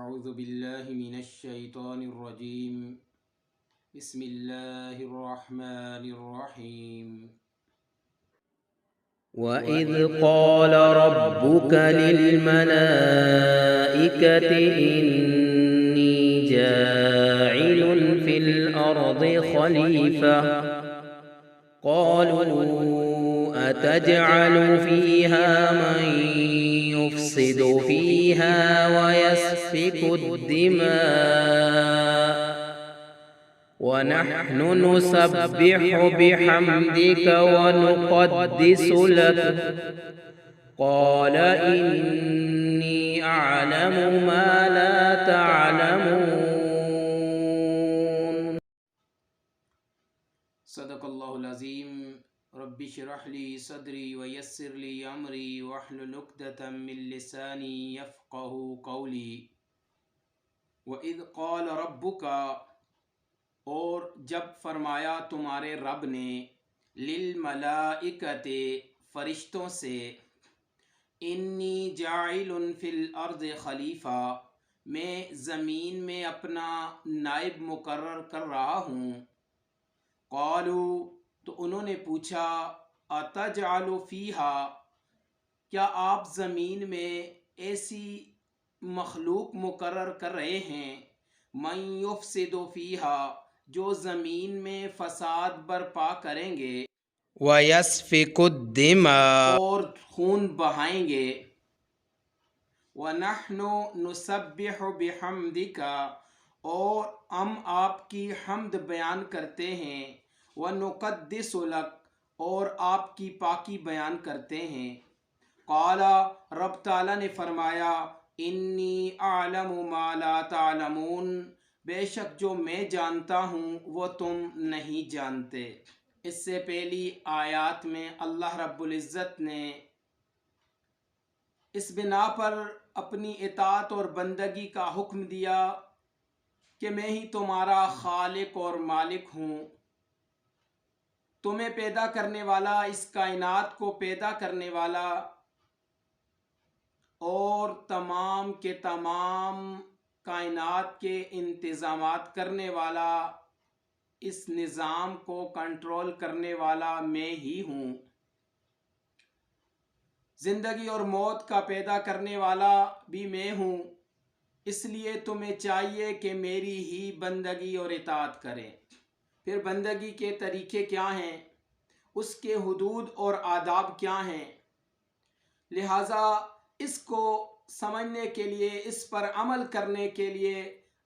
أعوذ بالله من الشيطان الرجيم بسم الله الرحمن الرحيم وَإِذْ قَالَ رَبُّكَ لِلْمَلَائِكَةِ إِنِّي جَاعِلٌ فِي الْأَرْضِ خَلِيفَةً قَالُوا أَتَجْعَلُ فِيهَا مَن يُفْسِدُ فِيهَا وَيَسْفِكُ الدِّمَاءَ وَنَحْنُ نُسَبِّحُ بِحَمْدِكَ وَنُقَدِّسُ لَكَ قَالَ إِنِّي أَعْلَمُ مَا لَا تَعْلَمُونَ. صدق اللہ العظیم. رب اشرح لي صدری ویسر لي امری واحلل عقدۃ من لسانی یفقهوا قولی. وَإِذْ قَالَ رَبُّكَ، اور جب فرمایا تمہارے رب نے، للملائکۃ فرشتوں سے، انی جاعل فی الارض خلیفہ، میں زمین میں اپنا نائب مقرر کر رہا ہوں. قالوا، تو انہوں نے پوچھا، اتجعل فیہا، کیا آپ زمین میں ایسی مخلوق مقرر کر رہے ہیں، من یفسد فیہا، جو زمین میں فساد برپا کریں گے، وَيَسْفِكُ الدِّمَاءَ، اور خون بہائیں گے. وَنَحْنُ نُسَبِّحُ بِحَمْدِكَ، اور ہم آپ کی حمد بیان کرتے ہیں، وَنُقَدِّسُ لَكَ، اور آپ کی پاکی بیان کرتے ہیں. قال، رب تعالیٰ نے فرمایا، انی اعلم ما لا تعلمون، بے شک جو میں جانتا ہوں وہ تم نہیں جانتے. اس سے پہلی آیات میں اللہ رب العزت نے اس بنا پر اپنی اطاعت اور بندگی کا حکم دیا کہ میں ہی تمہارا خالق اور مالک ہوں، تمہیں پیدا کرنے والا، اس کائنات کو پیدا کرنے والا، اور تمام کے تمام کائنات کے انتظامات کرنے والا، اس نظام کو کنٹرول کرنے والا میں ہی ہوں. زندگی اور موت کا پیدا کرنے والا بھی میں ہوں. اس لیے تمہیں چاہیے کہ میری ہی بندگی اور اطاعت کریں. پھر بندگی کے طریقے کیا ہیں، اس کے حدود اور آداب کیا ہیں، لہٰذا اس کو سمجھنے کے لیے، اس پر عمل کرنے کے لیے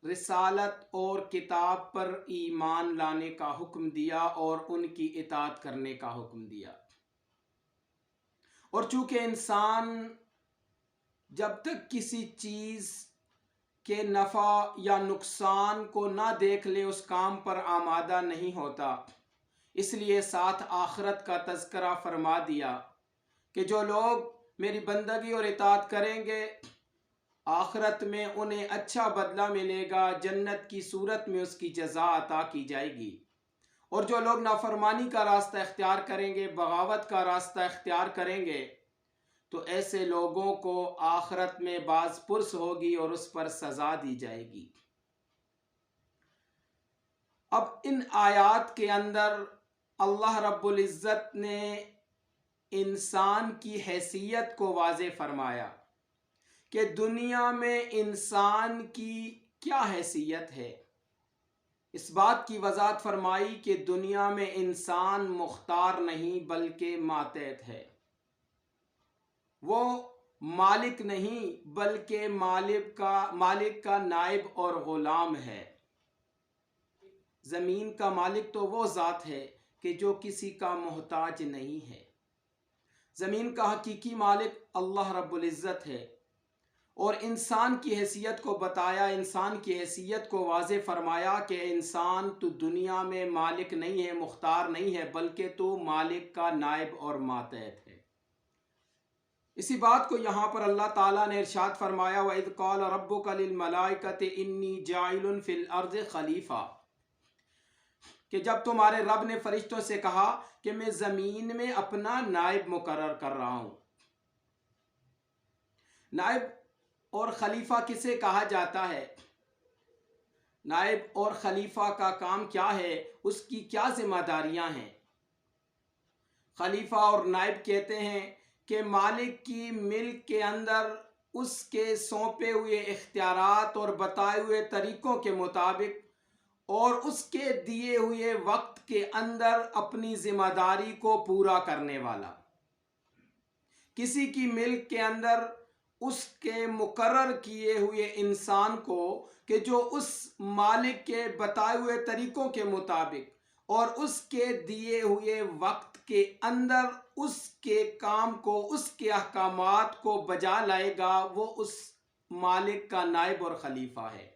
رسالت اور کتاب پر ایمان لانے کا حکم دیا اور ان کی اطاعت کرنے کا حکم دیا. اور چونکہ انسان جب تک کسی چیز کے نفع یا نقصان کو نہ دیکھ لے اس کام پر آمادہ نہیں ہوتا، اس لیے ساتھ آخرت کا تذکرہ فرما دیا کہ جو لوگ میری بندگی اور اطاعت کریں گے، آخرت میں انہیں اچھا بدلہ ملے گا، جنت کی صورت میں اس کی جزا عطا کی جائے گی. اور جو لوگ نافرمانی کا راستہ اختیار کریں گے، بغاوت کا راستہ اختیار کریں گے، تو ایسے لوگوں کو آخرت میں باز پرس ہوگی اور اس پر سزا دی جائے گی. اب ان آیات کے اندر اللہ رب العزت نے انسان کی حیثیت کو واضح فرمایا کہ دنیا میں انسان کی کیا حیثیت ہے. اس بات کی وضاحت فرمائی کہ دنیا میں انسان مختار نہیں بلکہ ماتحت ہے. وہ مالک نہیں بلکہ مالک کا نائب اور غلام ہے. زمین کا مالک تو وہ ذات ہے کہ جو کسی کا محتاج نہیں ہے. زمین کا حقیقی مالک اللہ رب العزت ہے. اور انسان کی حیثیت کو بتایا، انسان کی حیثیت کو واضح فرمایا کہ انسان تو دنیا میں مالک نہیں ہے، مختار نہیں ہے، بلکہ تو مالک کا نائب اور ماتحت ہے. اسی بات کو یہاں پر اللہ تعالیٰ نے ارشاد فرمایا، وَإِذْ قَالَ رَبُّكَ لِلْمَلَائِكَةِ إِنِّي جَاعِلٌ فِي الْأَرْضِ خَلِيفَةً، کہ جب تمہارے رب نے فرشتوں سے کہا کہ میں زمین میں اپنا نائب مقرر کر رہا ہوں. نائب اور خلیفہ کسے کہا جاتا ہے؟ نائب اور خلیفہ کا کام کیا ہے؟ اس کی کیا ذمہ داریاں ہیں؟ خلیفہ اور نائب کہتے ہیں کہ مالک کی ملک کے اندر اس کے سونپے ہوئے اختیارات اور بتائے ہوئے طریقوں کے مطابق اور اس کے دیے ہوئے وقت کے اندر اپنی ذمہ داری کو پورا کرنے والا، کسی کی ملک کے اندر اس کے مقرر کیے ہوئے انسان کو کہ جو اس مالک کے بتائے ہوئے طریقوں کے مطابق اور اس کے دیے ہوئے وقت کے اندر اس کے کام کو، اس کے احکامات کو بجا لائے گا، وہ اس مالک کا نائب اور خلیفہ ہے۔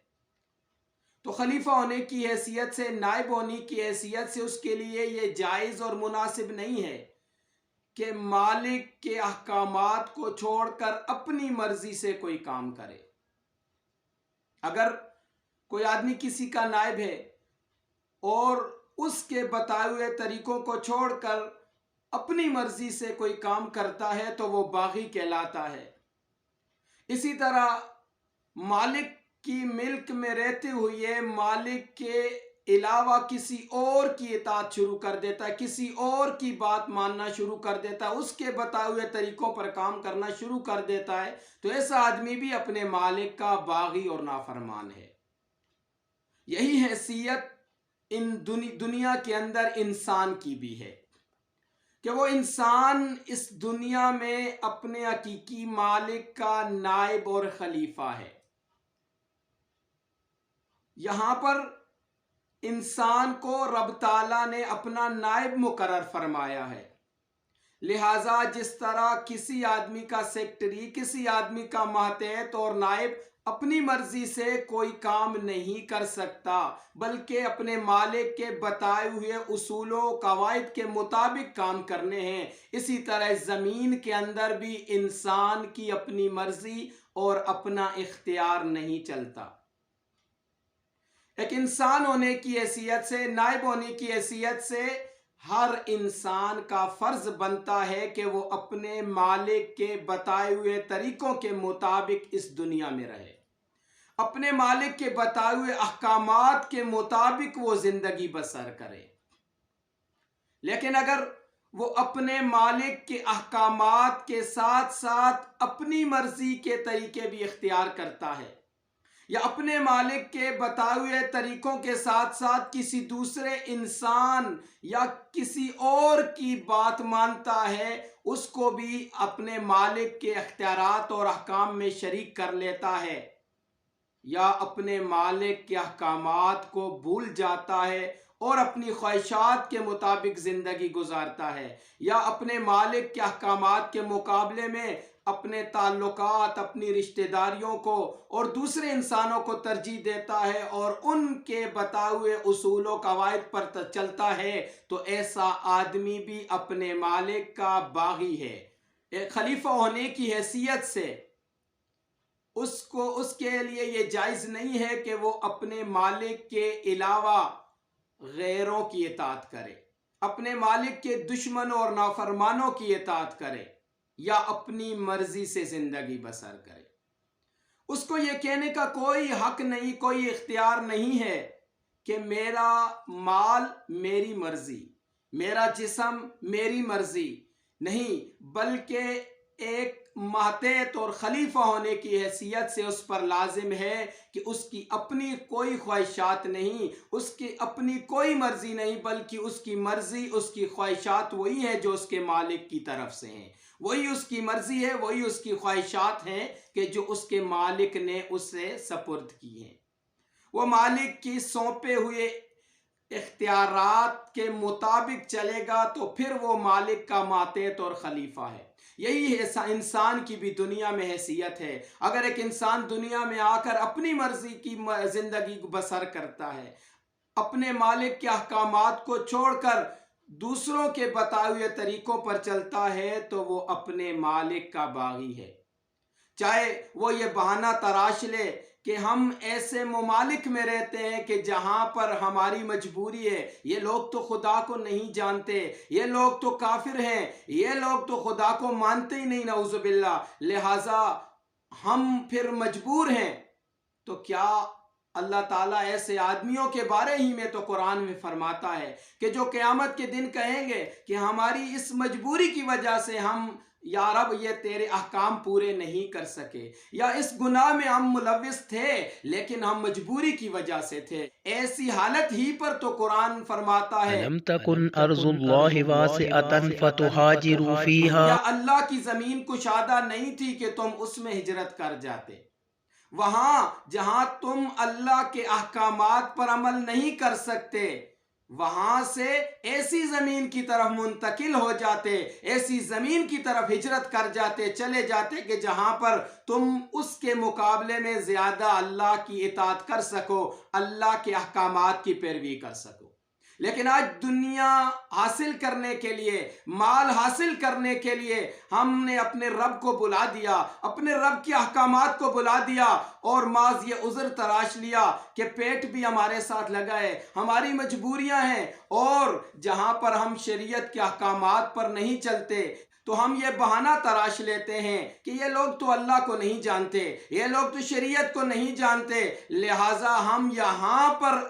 تو خلیفہ ہونے کی حیثیت سے، نائب ہونے کی حیثیت سے اس کے لیے یہ جائز اور مناسب نہیں ہے کہ مالک کے احکامات کو چھوڑ کر اپنی مرضی سے کوئی کام کرے۔ اگر کوئی آدمی کسی کا نائب ہے اور اس کے بتائے ہوئے طریقوں کو چھوڑ کر اپنی مرضی سے کوئی کام کرتا ہے تو وہ باغی کہلاتا ہے۔ اسی طرح مالک کی ملک میں رہتے ہوئے مالک کے علاوہ کسی اور کی اطاعت شروع کر دیتا ہے، کسی اور کی بات ماننا شروع کر دیتا ہے، اس کے بتائے ہوئے طریقوں پر کام کرنا شروع کر دیتا ہے، تو ایسا آدمی بھی اپنے مالک کا باغی اور نافرمان ہے۔ یہی حیثیت ان دنیا کے اندر انسان کی بھی ہے کہ وہ انسان اس دنیا میں اپنے حقیقی مالک کا نائب اور خلیفہ ہے۔ یہاں پر انسان کو رب تعالیٰ نے اپنا نائب مقرر فرمایا ہے، لہٰذا جس طرح کسی آدمی کا سیکٹری، کسی آدمی کا ماتحت اور نائب اپنی مرضی سے کوئی کام نہیں کر سکتا بلکہ اپنے مالک کے بتائے ہوئے اصولوں قواعد کے مطابق کام کرنے ہیں، اسی طرح زمین کے اندر بھی انسان کی اپنی مرضی اور اپنا اختیار نہیں چلتا۔ ایک انسان ہونے کی حیثیت سے، نائب ہونے کی حیثیت سے ہر انسان کا فرض بنتا ہے کہ وہ اپنے مالک کے بتائے ہوئے طریقوں کے مطابق اس دنیا میں رہے، اپنے مالک کے بتائے ہوئے احکامات کے مطابق وہ زندگی بسر کرے۔ لیکن اگر وہ اپنے مالک کے احکامات کے ساتھ ساتھ اپنی مرضی کے طریقے بھی اختیار کرتا ہے یا اپنے مالک کے بتائے ہوئے طریقوں کے ساتھ ساتھ کسی دوسرے انسان یا کسی اور کی بات مانتا ہے، اس کو بھی اپنے مالک کے اختیارات اور احکام میں شریک کر لیتا ہے، یا اپنے مالک کے احکامات کو بھول جاتا ہے اور اپنی خواہشات کے مطابق زندگی گزارتا ہے، یا اپنے مالک کے احکامات کے مقابلے میں اپنے تعلقات، اپنی رشتہ داریوں کو اور دوسرے انسانوں کو ترجیح دیتا ہے اور ان کے بتائے ہوئے اصول و قواعد پر چلتا ہے، تو ایسا آدمی بھی اپنے مالک کا باغی ہے۔ ایک خلیفہ ہونے کی حیثیت سے اس کے لیے یہ جائز نہیں ہے کہ وہ اپنے مالک کے علاوہ غیروں کی اطاعت کرے، اپنے مالک کے دشمنوں اور نافرمانوں کی اطاعت کرے یا اپنی مرضی سے زندگی بسر کرے۔ اس کو یہ کہنے کا کوئی حق نہیں، کوئی اختیار نہیں ہے کہ میرا مال میری مرضی، میرا جسم میری مرضی، نہیں، بلکہ ایک ماتحت اور خلیفہ ہونے کی حیثیت سے اس پر لازم ہے کہ اس کی اپنی کوئی خواہشات نہیں، اس کی اپنی کوئی مرضی نہیں، بلکہ اس کی مرضی، اس کی خواہشات وہی ہیں جو اس کے مالک کی طرف سے ہیں، وہی اس کی مرضی ہے، وہی اس کی خواہشات ہیں کہ جو اس کے مالک نے اسے سپرد کی ہیں۔ وہ مالک کی سونپے ہوئے اختیارات کے مطابق چلے گا تو پھر وہ مالک کا ماتحت اور خلیفہ ہے۔ یہی انسان کی بھی دنیا میں حیثیت ہے۔ اگر ایک انسان دنیا میں آ کر اپنی مرضی کی زندگی بسر کرتا ہے، اپنے مالک کے احکامات کو چھوڑ کر دوسروں کے بتائے ہوئے طریقوں پر چلتا ہے تو وہ اپنے مالک کا باغی ہے۔ چاہے وہ یہ بہانہ تراش لے کہ ہم ایسے ممالک میں رہتے ہیں کہ جہاں پر ہماری مجبوری ہے، یہ لوگ تو خدا کو نہیں جانتے، یہ لوگ تو کافر ہیں، یہ لوگ تو خدا کو مانتے ہی نہیں، نعوذ باللہ، لہٰذا ہم پھر مجبور ہیں، تو کیا اللہ تعالیٰ ایسے آدمیوں کے بارے ہی میں تو قرآن میں فرماتا ہے کہ جو قیامت کے دن کہیں گے کہ ہماری اس مجبوری کی وجہ سے ہم یا رب یہ تیرے احکام پورے نہیں کر سکے، یا اس گناہ میں ہم ملوث تھے لیکن ہم مجبوری کی وجہ سے تھے، ایسی حالت ہی پر تو قرآن فرماتا ہے أَلَمْ تَكُنْ أَرْضُ اللَّهِ وَاسِعَةً فَتُهَاجِرُوا یا فِيهَا اللہ کی زمین کشادہ نہیں تھی کہ تم اس میں ہجرت کر جاتے، وہاں جہاں تم اللہ کے احکامات پر عمل نہیں کر سکتے وہاں سے ایسی زمین کی طرف منتقل ہو جاتے، ایسی زمین کی طرف ہجرت کر جاتے، چلے جاتے کہ جہاں پر تم اس کے مقابلے میں زیادہ اللہ کی اطاعت کر سکو، اللہ کے احکامات کی پیروی کر سکو۔ لیکن آج دنیا حاصل کرنے کے لیے، مال حاصل کرنے کے لیے ہم نے اپنے رب کو بلا دیا، اپنے رب کے احکامات کو بلا دیا اور محض یہ عذر تراش لیا کہ پیٹ بھی ہمارے ساتھ لگا ہے، ہماری مجبوریاں ہیں، اور جہاں پر ہم شریعت کے احکامات پر نہیں چلتے تو ہم یہ بہانہ تراش لیتے ہیں کہ یہ لوگ تو اللہ کو نہیں جانتے، یہ لوگ تو شریعت کو نہیں جانتے، لہٰذا ہم یہاں پر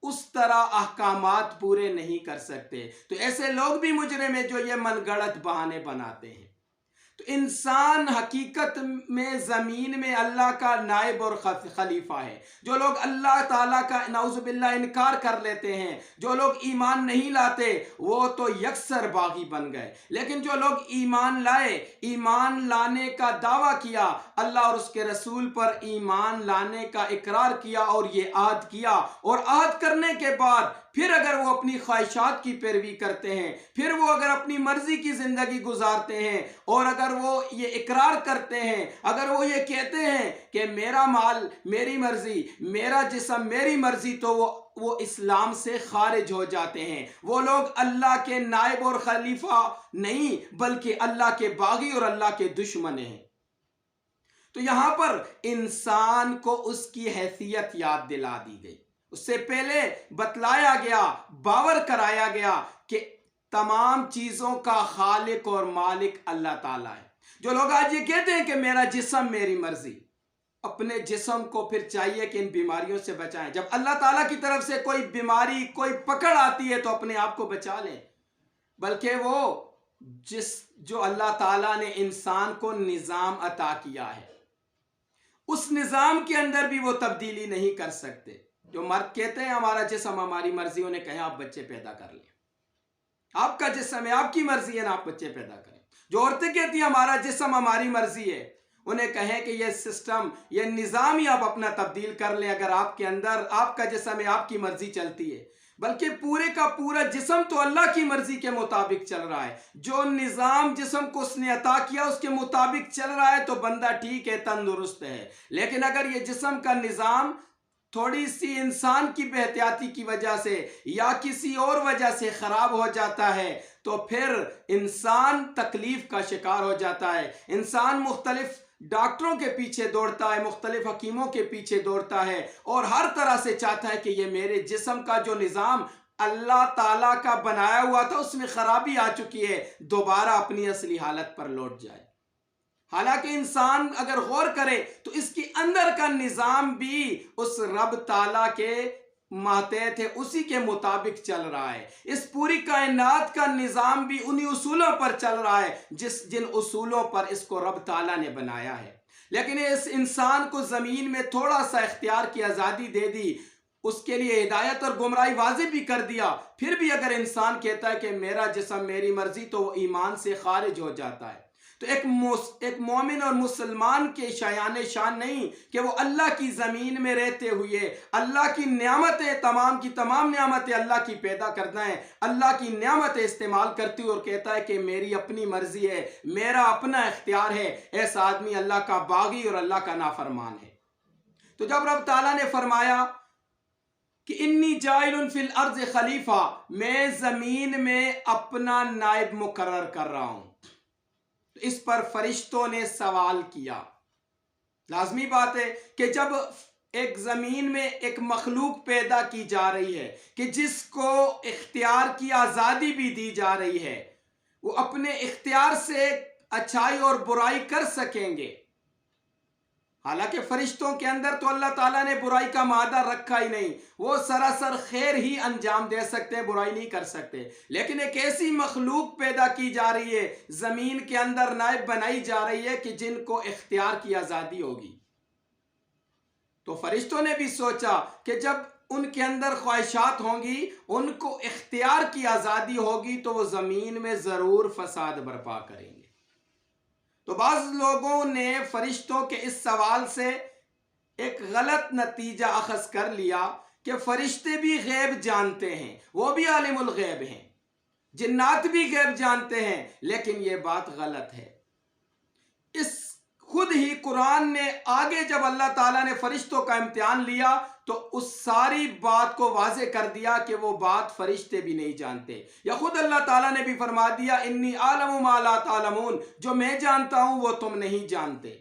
اس طرح احکامات پورے نہیں کر سکتے۔ تو ایسے لوگ بھی مجرم ہیں جو یہ من گڑت بہانے بناتے ہیں۔ تو انسان حقیقت میں زمین میں اللہ کا نائب اور خلیفہ ہے۔ جو لوگ اللہ تعالیٰ کا نعوذ باللہ انکار کر لیتے ہیں، جو لوگ ایمان نہیں لاتے، وہ تو یکسر باغی بن گئے، لیکن جو لوگ ایمان لائے، ایمان لانے کا دعویٰ کیا، اللہ اور اس کے رسول پر ایمان لانے کا اقرار کیا اور یہ عہد کیا، اور عہد کرنے کے بعد پھر اگر وہ اپنی خواہشات کی پیروی کرتے ہیں، پھر وہ اگر اپنی مرضی کی زندگی گزارتے ہیں، اور اگر وہ یہ اقرار کرتے ہیں، اگر وہ یہ کہتے ہیں کہ میرا مال میری مرضی، میرا جسم میری مرضی، تو وہ اسلام سے خارج ہو جاتے ہیں۔ وہ لوگ اللہ کے نائب اور خلیفہ نہیں بلکہ اللہ کے باغی اور اللہ کے دشمن ہیں۔ تو یہاں پر انسان کو اس کی حیثیت یاد دلا دی گئی، اس سے پہلے بتلایا گیا، باور کرایا گیا کہ تمام چیزوں کا خالق اور مالک اللہ تعالیٰ ہے۔ جو لوگ آج یہ کہتے ہیں کہ میرا جسم میری مرضی، اپنے جسم کو پھر چاہیے کہ ان بیماریوں سے بچائیں۔ جب اللہ تعالیٰ کی طرف سے کوئی بیماری، کوئی پکڑ آتی ہے تو اپنے آپ کو بچا لیں، بلکہ وہ جو اللہ تعالیٰ نے انسان کو نظام عطا کیا ہے، اس نظام کے اندر بھی وہ تبدیلی نہیں کر سکتے۔ جو مرد کہتے ہیں ہمارا جسم ہماری مرضی، انہیں کہیں آپ بچے پیدا کر لیں، آپ کا جسم ہے، آپ کی مرضی ہے نا، آپ بچے پیدا کریں۔ جو عورتیں کہتی ہیں ہمارا جسم ہماری مرضی ہے، انہیں کہیں کہ یہ سسٹم، یہ نظام ہی آپ اپنا تبدیل کر لیں۔ اگر آپ کے اندر آپ کا جسم ہے، آپ کی مرضی چلتی ہے، بلکہ پورے کا پورا جسم تو اللہ کی مرضی کے مطابق چل رہا ہے۔ جو نظام جسم کو اس نے عطا کیا اس کے مطابق چل رہا ہے تو بندہ ٹھیک ہے، تندرست ہے۔ لیکن اگر یہ جسم کا نظام تھوڑی سی انسان کی بے احتیاطی کی وجہ سے یا کسی اور وجہ سے خراب ہو جاتا ہے تو پھر انسان تکلیف کا شکار ہو جاتا ہے۔ انسان مختلف ڈاکٹروں کے پیچھے دوڑتا ہے، مختلف حکیموں کے پیچھے دوڑتا ہے، اور ہر طرح سے چاہتا ہے کہ یہ میرے جسم کا جو نظام اللہ تعالیٰ کا بنایا ہوا تھا اس میں خرابی آ چکی ہے، دوبارہ اپنی اصلی حالت پر لوٹ جائے۔ حالانکہ انسان اگر غور کرے تو اس کے اندر کا نظام بھی اس رب تعالیٰ کے ماتحت ہے، اسی کے مطابق چل رہا ہے۔ اس پوری کائنات کا نظام بھی انہی اصولوں پر چل رہا ہے جن اصولوں پر اس کو رب تعالیٰ نے بنایا ہے۔ لیکن اس انسان کو زمین میں تھوڑا سا اختیار کی آزادی دے دی، اس کے لیے ہدایت اور گمراہی واضح بھی کر دیا، پھر بھی اگر انسان کہتا ہے کہ میرا جسم میری مرضی تو وہ ایمان سے خارج ہو جاتا ہے۔ تو ایک مومن اور مسلمان کے شان نہیں کہ وہ اللہ کی زمین میں رہتے ہوئے اللہ کی نعمتیں، تمام کی تمام نعمتیں اللہ کی پیدا کرنا ہے، اللہ کی نعمتیں استعمال کرتی اور کہتا ہے کہ میری اپنی مرضی ہے، میرا اپنا اختیار ہے۔ ایسا آدمی اللہ کا باغی اور اللہ کا نافرمان ہے۔ تو جب رب تعالیٰ نے فرمایا کہ انی جاعل فی الارض خلیفہ، میں زمین میں اپنا نائب مقرر کر رہا ہوں، اس پر فرشتوں نے سوال کیا۔ لازمی بات ہے کہ جب ایک زمین میں ایک مخلوق پیدا کی جا رہی ہے کہ جس کو اختیار کی آزادی بھی دی جا رہی ہے، وہ اپنے اختیار سے اچھائی اور برائی کر سکیں گے، حالانکہ فرشتوں کے اندر تو اللہ تعالیٰ نے برائی کا مادہ رکھا ہی نہیں، وہ سراسر خیر ہی انجام دے سکتے ہیں، برائی نہیں کر سکتے، لیکن ایک ایسی مخلوق پیدا کی جا رہی ہے، زمین کے اندر نائب بنائی جا رہی ہے کہ جن کو اختیار کی آزادی ہوگی۔ تو فرشتوں نے بھی سوچا کہ جب ان کے اندر خواہشات ہوں گی، ان کو اختیار کی آزادی ہوگی، تو وہ زمین میں ضرور فساد برپا کریں گے۔ تو بعض لوگوں نے فرشتوں کے اس سوال سے ایک غلط نتیجہ اخذ کر لیا کہ فرشتے بھی غیب جانتے ہیں، وہ بھی عالم الغیب ہیں، جنات بھی غیب جانتے ہیں، لیکن یہ بات غلط ہے۔ اس خود ہی قرآن نے آگے جب اللہ تعالیٰ نے فرشتوں کا امتحان لیا تو اس ساری بات کو واضح کر دیا کہ وہ بات فرشتے بھی نہیں جانتے، یا خود اللہ تعالیٰ نے بھی فرما دیا انی اعلم ما لا تعلمون، جو میں جانتا ہوں وہ تم نہیں جانتے۔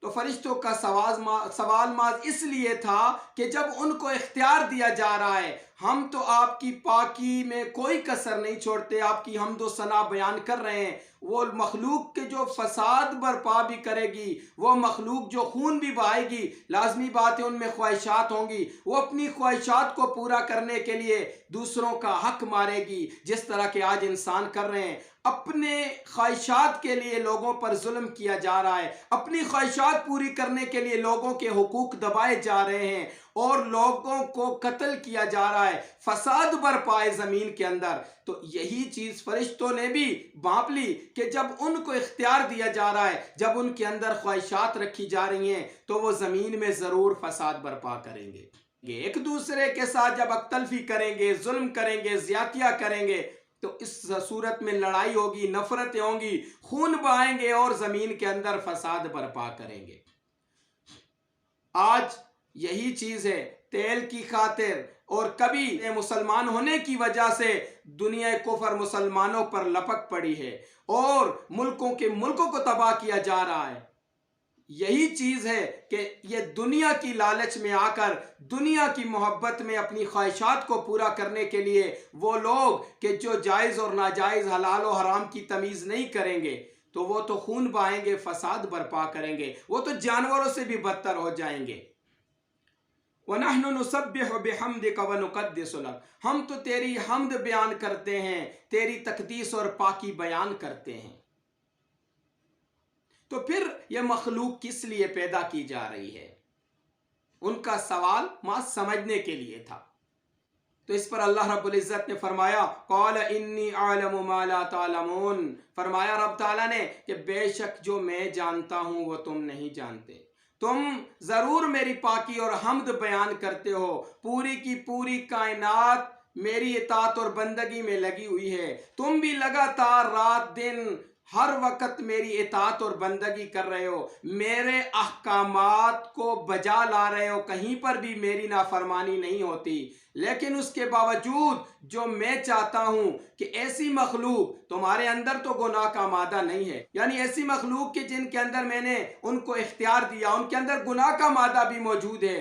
تو فرشتوں کا سوال ماز اس لیے تھا کہ جب ان کو اختیار دیا جا رہا ہے، ہم تو آپ کی پاکی میں کوئی کسر نہیں چھوڑتے، آپ کی حمد و ثنا بیان کر رہے ہیں، وہ مخلوق کے جو فساد برپا بھی کرے گی، وہ مخلوق جو خون بھی بہائے گی، لازمی بات ہے ان میں خواہشات ہوں گی، وہ اپنی خواہشات کو پورا کرنے کے لیے دوسروں کا حق مارے گی، جس طرح کہ آج انسان کر رہے ہیں۔ اپنے خواہشات کے لیے لوگوں پر ظلم کیا جا رہا ہے، اپنی خواہشات پوری کرنے کے لیے لوگوں کے حقوق دبائے جا رہے ہیں اور لوگوں کو قتل کیا جا رہا ہے، فساد برپائے زمین کے اندر۔ تو یہی چیز فرشتوں نے بھی بھانپ لی کہ جب ان کو اختیار دیا جا رہا ہے، جب ان کے اندر خواہشات رکھی جا رہی ہیں، تو وہ زمین میں ضرور فساد برپا کریں گے، ایک دوسرے کے ساتھ جب اختلافی کریں گے، ظلم کریں گے، زیادتیاں کریں گے، تو اس صورت میں لڑائی ہوگی، نفرتیں ہوں گی، خون بہائیں گے اور زمین کے اندر فساد برپا کریں گے۔ آج یہی چیز ہے، تیل کی خاطر اور کبھی مسلمان ہونے کی وجہ سے دنیا کفر مسلمانوں پر لپک پڑی ہے اور ملکوں کو تباہ کیا جا رہا ہے۔ یہی چیز ہے کہ یہ دنیا کی لالچ میں آ کر، دنیا کی محبت میں اپنی خواہشات کو پورا کرنے کے لیے وہ لوگ کہ جو جائز اور ناجائز، حلال و حرام کی تمیز نہیں کریں گے، تو وہ تو خون بہائیں گے، فساد برپا کریں گے، وہ تو جانوروں سے بھی بدتر ہو جائیں گے۔ وَنَحْنُ نُسَبِّحُ بِحَمْدِكَ وَنُقَدِّسُ لَكَ، ہم تو تیری حمد بیان کرتے ہیں، تیری تقدیس اور پاکی بیان کرتے ہیں۔ تو پھر یہ مخلوق کس لیے پیدا کی جا رہی ہے؟ ان کا سوال سمجھنے کے لیے تھا۔ تو اس پر اللہ رب العزت نے فرمایا قال انی اعلم ما لا تعلمون، فرمایا رب تعالیٰ نے کہ بے شک جو میں جانتا ہوں وہ تم نہیں جانتے، تم ضرور میری پاکی اور حمد بیان کرتے ہو، پوری کی پوری کائنات میری اطاعت اور بندگی میں لگی ہوئی ہے، تم بھی لگاتار رات دن ہر وقت میری اطاعت اور بندگی کر رہے ہو، میرے احکامات کو بجا لا رہے ہو، کہیں پر بھی میری نافرمانی نہیں ہوتی، لیکن اس کے باوجود جو میں چاہتا ہوں کہ ایسی مخلوق، تمہارے اندر تو گناہ کا مادہ نہیں ہے، یعنی ایسی مخلوق کہ جن کے اندر میں نے ان کو اختیار دیا، ان کے اندر گناہ کا مادہ بھی موجود ہے،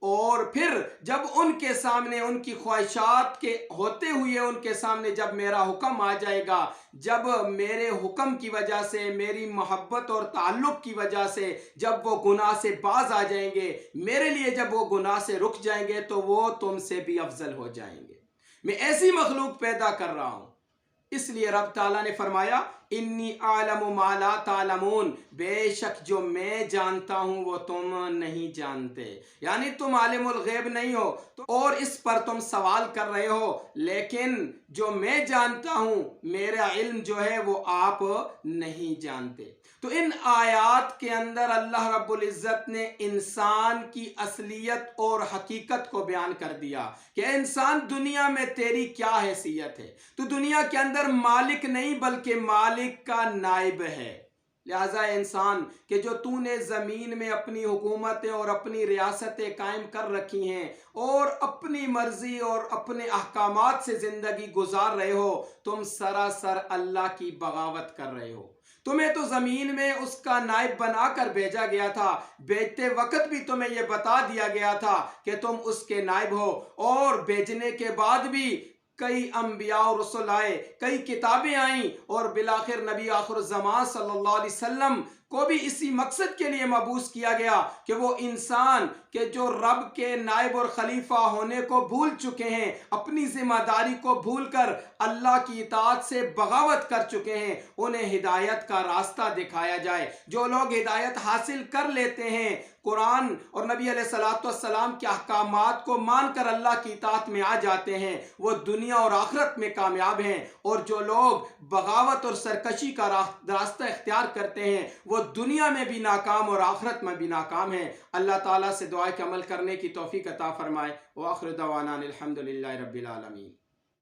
اور پھر جب ان کے سامنے ان کی خواہشات کے ہوتے ہوئے ان کے سامنے جب میرا حکم آ جائے گا، جب میرے حکم کی وجہ سے، میری محبت اور تعلق کی وجہ سے جب وہ گناہ سے باز آ جائیں گے، میرے لیے جب وہ گناہ سے رک جائیں گے، تو وہ تم سے بھی افضل ہو جائیں گے۔ میں ایسی مخلوق پیدا کر رہا ہوں، اس لیے رب تعالیٰ نے فرمایا انی اعلم ما لا تعلمون، بے شک جو میں جانتا ہوں وہ تم نہیں جانتے، یعنی تم عالم الغیب نہیں ہو اور اس پر تم سوال کر رہے ہو، لیکن جو میں جانتا ہوں، میرا علم جو ہے وہ آپ نہیں جانتے۔ تو ان آیات کے اندر اللہ رب العزت نے انسان کی اصلیت اور حقیقت کو بیان کر دیا کہ انسان دنیا میں تیری کیا حیثیت ہے، تو دنیا کے اندر مالک نہیں بلکہ مالک کا نائب ہے۔ لہذا انسان کہ جو تو نے زمین میں اپنی حکومتیں اور اپنی ریاستیں قائم کر رکھی ہیں اور اپنی مرضی اور اپنے احکامات سے زندگی گزار رہے ہو، تم سراسر اللہ کی بغاوت کر رہے ہو۔ تمہیں تو زمین میں اس کا نائب بنا کر بھیجا گیا تھا، بھیجتے وقت بھی تمہیں یہ بتا دیا گیا تھا کہ تم اس کے نائب ہو، اور بھیجنے کے بعد بھی کئی انبیاء اور رسول آئے، کئی کتابیں آئیں، اور بالآخر نبی آخر الزمان صلی اللہ علیہ وسلم کو بھی اسی مقصد کے لیے مبعوث کیا گیا کہ وہ انسان کہ جو رب کے نائب اور خلیفہ ہونے کو بھول چکے ہیں، اپنی ذمہ داری کو بھول کر اللہ کی اطاعت سے بغاوت کر چکے ہیں، انہیں ہدایت کا راستہ دکھایا جائے۔ جو لوگ ہدایت حاصل کر لیتے ہیں، قرآن اور نبی علیہ السلام کے احکامات کو مان کر اللہ کی اطاعت میں آ جاتے ہیں، وہ دنیا اور آخرت میں کامیاب ہیں۔ اور جو لوگ بغاوت اور سرکشی کا راستہ اختیار کرتے ہیں، وہ دنیا میں بھی ناکام اور آخرت میں بھی ناکام ہیں۔ اللہ تعالیٰ سے دعا کہ عمل کرنے کی توفیق عطا فرمائے۔ وآخر دعوانا الحمدللہ رب العالمین۔